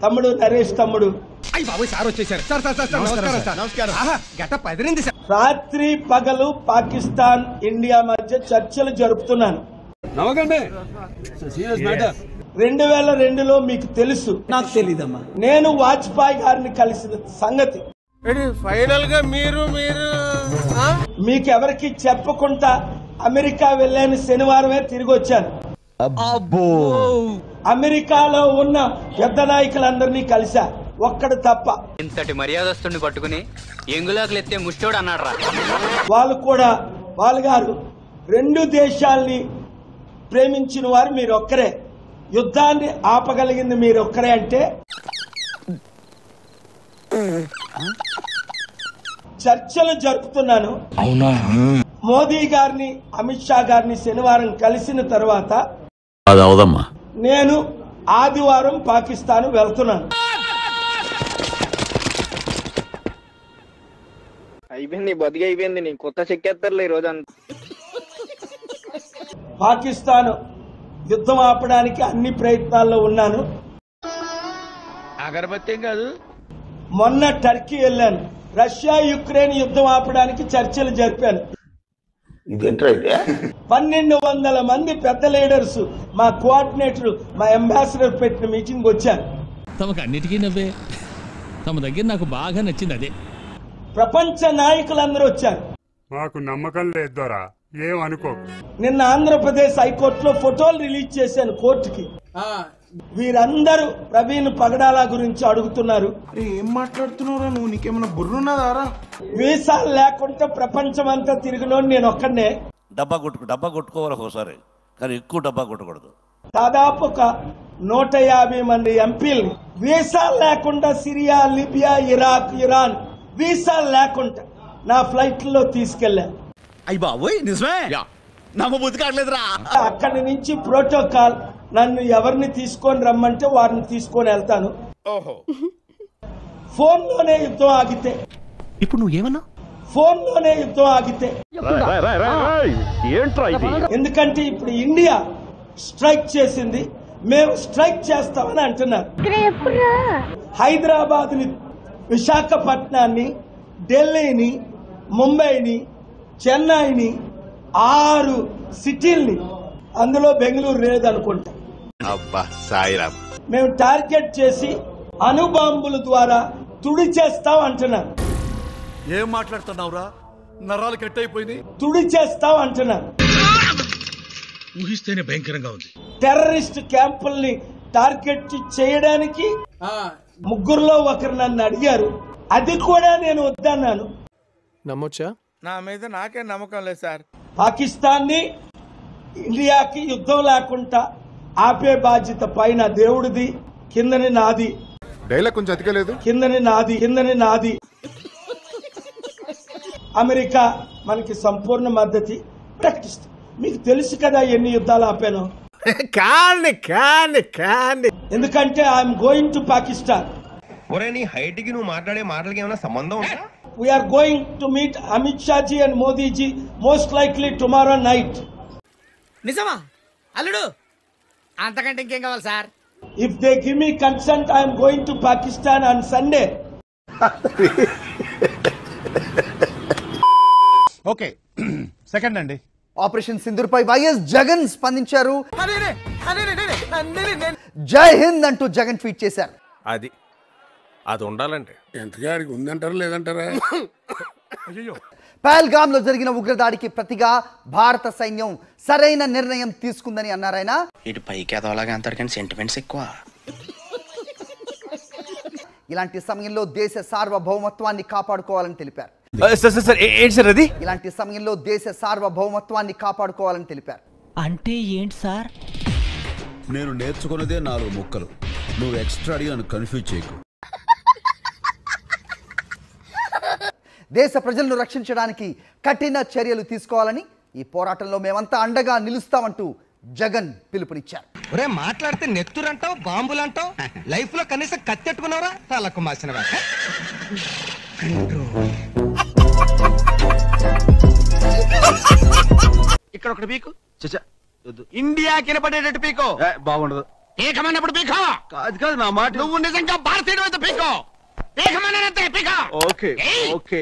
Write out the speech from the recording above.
తమ్ముడు నరేష్ తమ్ముడు రాత్రి పగలు పాకిస్తాన్ ఇండియా మధ్య చర్చలు జరుపుతున్నాను. 2002లో మీకు తెలుసు, నాకు తెలీదమ్మా. నేను వాజ్పేయి గారిని కలిసిన సంగతి ఫైనల్ గా మీరు మీకెవరికి చెప్పకుండా అమెరికా వెళ్ళాను. శనివారమే తిరిగి వచ్చాను. అమెరికాలో ఉన్న పెద్ద నాయకులందరినీ కలిసా, ఒక్కడు తప్ప. ఇంతటి మర్యాదస్తుని పట్టుకుని ఎంగులాకులు ఎత్తే ముష్టోడు అన్నాడు. వాళ్ళు కూడా గారు 2 దేశాల్ని ప్రేమించిన వారు మీరొక్కరే, యుద్ధాన్ని ఆపగలిగింది మీరొక్కరే. అంటే చర్చలు జరుపుతున్నాను. మోదీ గారిని అమిత్ షా గారిని శనివారం కలిసిన తర్వాత నేను ఆదివారం పాకిస్తాన్ వెళ్తున్నాను. అయిపోయింది, బతికి అయిపోయింది. నీ కొత్త చెక్కేస్తారులే ఈ రోజంతా. పాకిస్తాన్ యుద్ధం ఆపడానికి అన్ని ప్రయత్నాల్లో ఉన్నాను. అగరబత్తి కాదు. మొన్న టర్కీ వెళ్ళాను. రష్యా యుక్రెయిన్ యుద్ధం ఆపడానికి చర్చలు జరిపాను. 1200 మంది పెద్ద లీడర్స్, మా కోఆర్డినేటర్, మా అంబాసిడర్ పెట్టిన మీటింగ్ వచ్చారు. తమకు అన్నిటికీ నవ్వే. తమ దగ్గర నాకు బాగా నచ్చింది అదే. ప్రపంచ నాయకులందరూ వచ్చారు. మాకు నమ్మకం లేదు దొరా, ఏమనుకో. నిన్న ఆంధ్రప్రదేశ్ హైకోర్టులో ఫోటోలు రిలీజ్ చేశాను కోర్టుకి. వీరందరూ ప్రవీణ్ పగడాల గురించి అడుగుతున్నారు. ఏం మాట్లాడుతున్నారా నువ్వు? నీకేమైనా బుర్రున్నదారా? వీసాలు లేకుండా ప్రపంచం అంతా తిరిగినోడు నేను ఒక్కడనే. డబ్బా కొట్టుకోవాలి ఒకసారి, కానీ ఎక్కువ డబ్బా కొట్టకూడదు. దాదాపు ఒక 150 మంది ఎంపీలు వీసాలు లేకుండా సిరియా, లిబియా, ఇరాక్, ఇరాన్ వీసాలు లేకుండా నా ఫ్లైట్లో తీసుకెళ్లా. అయ్యి బాబోయ్, నిజమే? నమ్మబుద్ధి కావట్లేదురా. అక్కడి నుంచి ప్రోటోకాల్, నన్ను ఎవరిని తీసుకొని రమ్మంటే వారిని తీసుకొని వెళ్తాను. ఫోన్లోనే యుద్ధం ఆగితే, ఇప్పుడు నువ్వేమన్నా? ఫోన్లోనే యుద్ధం ఆగితే, ఎందుకంటే ఇప్పుడు ఇండియా స్ట్రైక్ చేసింది, మేము స్ట్రైక్ చేస్తామని అంటున్నారు. హైదరాబాద్ ని, విశాఖపట్నాన్ని, ఢిల్లీని, ముంబైని, చెన్నైని, 6 సిటీల్ని, అందులో బెంగళూరు లేదనుకుంటా, మేము టార్గెట్ చేసి అణుబాంబుల ద్వారా తుడి చేస్తాం అంటున్నారు. ఏం మాట్లాడుతున్నావురా? నరాలు కట్ అయిపోయింది. తుడి చేస్తాం అంటున్నారు. ఊహిస్తేనే భయంకరంగా ఉంది. టెర్రరిస్ట్ క్యాంపుల్ని టార్గెట్ చేయడానికి 3లో ఒకరు నన్ను అడిగారు. అది కూడా నేను వద్దన్నాను. నమ్మొచ్చా? నా మీద నాకే నమ్మకం లేదు సార్. పాకిస్తాన్ ని ఇండియాకి యుద్ధం లేకుండా ఆపే బాధ్యత పైన దేవుడిది, కిందని నాది. డైలాగ్ కొంచెం అతికలేదు. కిందని నాది. అమెరికా మనకి సంపూర్ణ మద్దతు ప్రకటిస్తుంది. మీకు తెలుసు కదా ఎన్ని యుద్ధాలు ఆపాను. ఎందుకంటే ఐఎమ్ గోయింగ్ టు పాకిస్తాన్. నీ హైట్ కి నువ్వు మాట్లాడే మాటలకి ఏమైనా సంబంధం ఉందా? We are going to meet Amit Shah ji and Modi ji most likely tomorrow night. నిజమా అల్లుడు? అంతకంటే ఇంకేం కావాలి sir? If they give me consent, I am going to Pakistan on Sunday. Okay, second అండి. ఆపరేషన్ సింధూర్ పై YS Jagan స్పందించారు. జై హింద్ అంటూ Jagan tweet చేశారు. అది ఉండాలంటే ఎంతగారికి ఉందంటారా లేదంటారా? పహల్గామ్ లో జరిగిన ఉగ్రదాడికి ప్రతిగా భారత సైన్యం సరైన నిర్ణయం తీసుకుందని అన్నారు ఆయన. ఇటు పైకి ఎదవలాగా అంటారు కానీ సెంటిమెంట్స్ ఎక్కువ. ఇలాంటి సమయంలో దేశ సార్వభౌమత్వాన్ని కాపాడుకోవాలని తెలిపారు. ఇలాంటి సమయంలో దేశ సార్వభౌమత్వాన్ని కాపాడుకోవాలని తెలిపారు. అంటే ఏంటి సార్? నేను నేర్చుకున్నదే 4 ముక్కలు. నువ్వు ఎక్స్ట్రా అడిగి నన్ను కన్ఫ్యూజ్ చేయకు. దేశ ప్రజలను రక్షించడానికి కఠిన చర్యలు తీసుకోవాలని, ఈ పోరాటంలో మేమంతా అండగా నిలుస్తామంటూ జగన్ పిలుపునిచ్చారు. ఒరే మాట్లాడితే నెత్తురంటావు, బాంబులంటావు. లైఫ్ లో కనీసం కత్తెట్టుకున్నావురా? తలకు మాసిన ఇక్కడ ఒకటి పీకు. ఇండియా కినపడేటట్టు పీకో. బాగుండదు. పీకమన్నప్పుడు పీకో. కాదు కాదు నా మాట. నువ్వు నిజంగా భారతీయుడు అయితే పీకో. పీకమన్నంతే పీకో. Okay okay